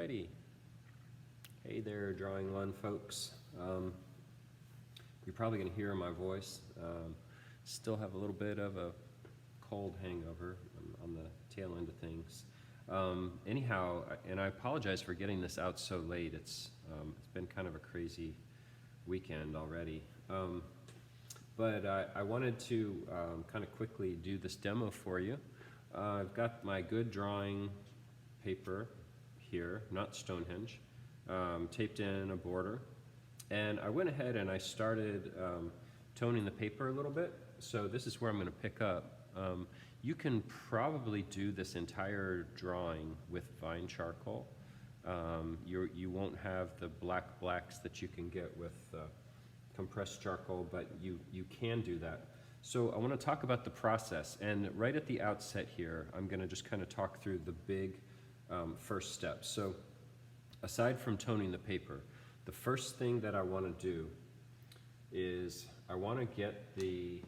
Alrighty. Hey there, Drawing Lund folks. You're probably going to hear my voice. Still have a little bit of a cold hangover on the tail end of things. Anyhow, and I apologize for getting this out so late. It's been kind of a crazy weekend already. But I wanted to kind of quickly do this demo for you. I've got my good drawing paper here, not Stonehenge, taped in a border. And I went ahead and I started toning the paper a little bit. So this is where I'm going to pick up. You can probably do this entire drawing with fine charcoal. You won't have the blacks that you can get with compressed charcoal, but you can do that. So I want to talk about the process, and right at the outset here, I'm going to just kind of talk through the big first steps. So aside from toning the paper, the first thing that I want to do is I want to get the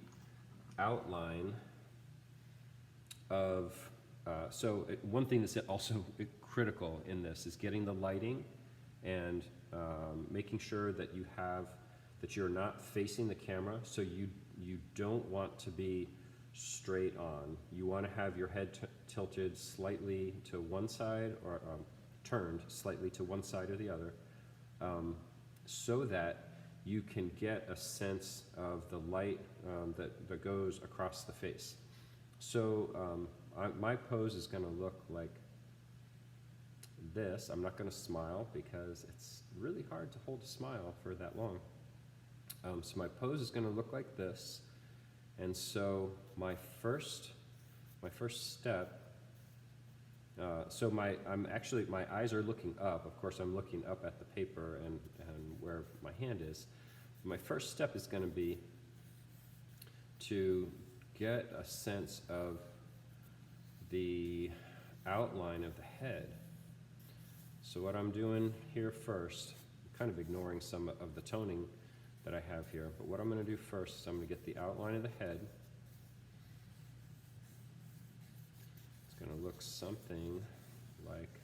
outline of, one thing that's also critical in this is getting the lighting and making sure that you're not facing the camera, so you don't want to be straight on. You want to have your head tilted slightly to one side, or turned slightly to one side or the other, so that you can get a sense of the light that goes across the face. So my pose is going to look like this. I'm not going to smile because it's really hard to hold a smile for that long. So my pose is going to look like this, and so my first step. My eyes are looking up. Of course, I'm looking up at the paper and where my hand is. My first step is going to be to get a sense of the outline of the head. So what I'm doing here first, I'm kind of ignoring some of the toning that I have here, but what I'm going to do first is I'm going to get the outline of the head. It's going to look something like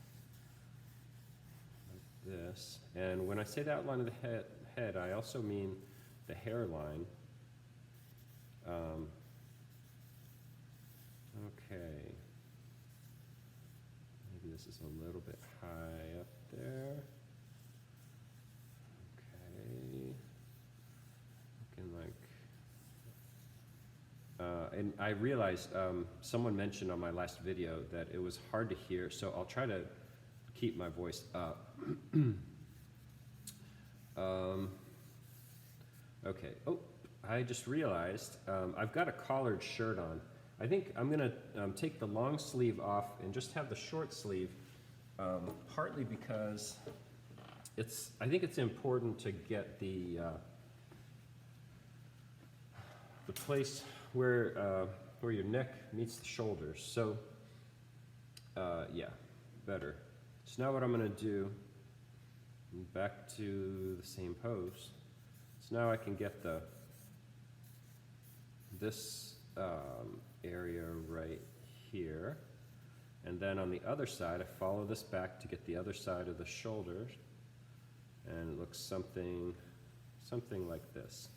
this. And when I say the outline of the head, I also mean the hairline. Okay. Maybe this is a little bit high up there. Okay. Looking like... and I realized someone mentioned on my last video that it was hard to hear, so I'll try to keep my voice up. Okay. Oh, I just realized I've got a collared shirt on. I think I'm going to take the long sleeve off and just have the short sleeve, partly because I think it's important to get the place where your neck meets the shoulders. So yeah, better. So now what I'm going to do, back to the same pose. So now I can get this area right here, and then on the other side I follow this back to get the other side of the shoulders, and it looks something like this.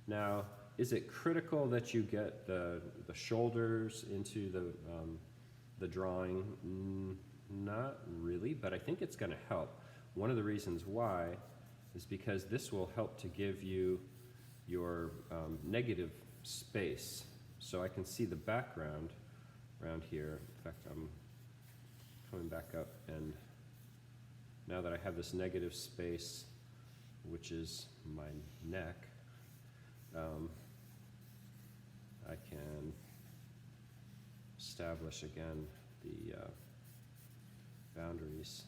Now, is it critical that you get the shoulders into the drawing? Not really, but I think it's going to help. One of the reasons why is because this will help to give you your negative space. So I can see the background around here. In fact, I'm coming back up, and now that I have this negative space, which is my neck, I can establish again the boundaries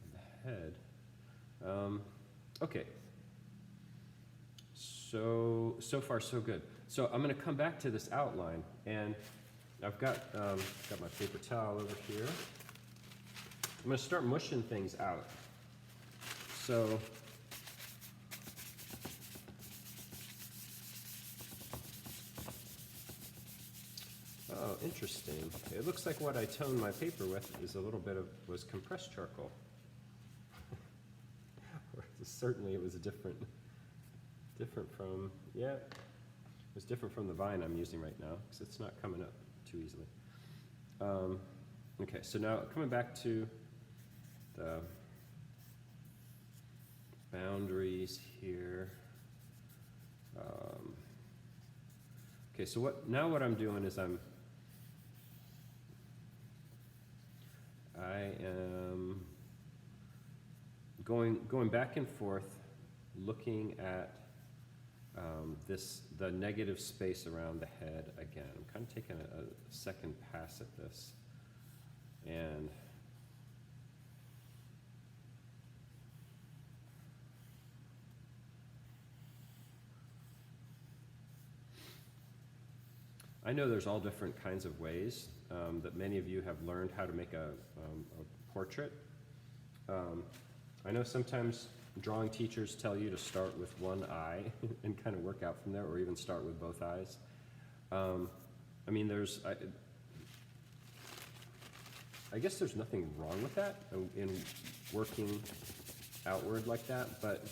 of the head. Okay, so far so good. So I'm going to come back to this outline, and I've got my paper towel over here. I'm going to start mushing things out. So oh, interesting. It looks like what I toned my paper with is was compressed charcoal. certainly it was different from, yeah, it was different from the vine I'm using right now, because it's not coming up too easily. Okay, so now coming back to the boundaries here. Okay, so what I'm doing is I am going back and forth, looking at the negative space around the head again. I'm kind of taking a second pass at this, and I know there's all different kinds of ways that many of you have learned how to make a portrait. I know sometimes drawing teachers tell you to start with one eye and kind of work out from there, or even start with both eyes. I mean, I guess there's nothing wrong with that in working outward like that, but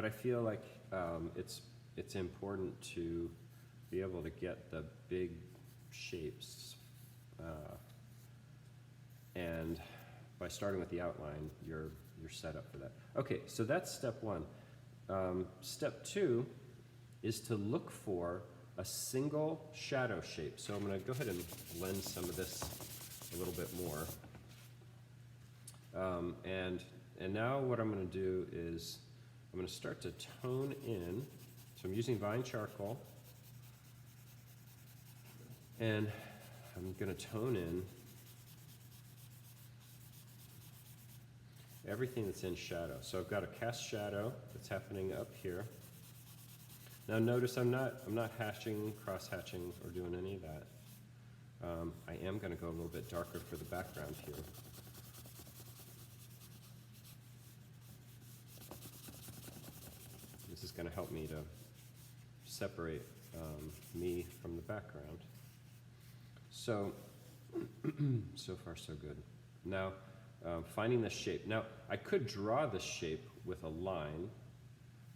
I feel like it's important to be able to get the big shapes, and by starting with the outline, you're set up for that. Okay, so that's step one. Step two is to look for a single shadow shape. So I'm going to go ahead and blend some of this a little bit more. And now what I'm going to do is I'm going to start to tone in. So I'm using Vine charcoal, and I'm going to tone in everything that's in shadow. So I've got a cast shadow that's happening up here. Now notice I'm not hatching, cross-hatching, or doing any of that. I am going to go a little bit darker for the background here. This is going to help me to separate me from the background. So, so far so good. Now, finding the shape. Now, I could draw the shape with a line.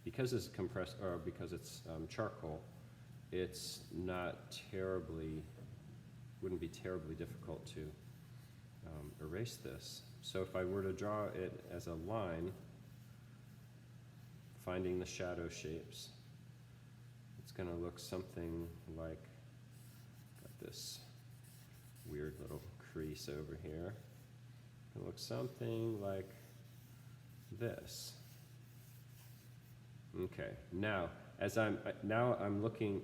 Because it's compressed, or because it's charcoal, it's not terribly, wouldn't be terribly difficult to erase this. So if I were to draw it as a line, finding the shadow shapes, it's going to look something like, got this weird little crease over here. It looks something like this. Okay, now I'm looking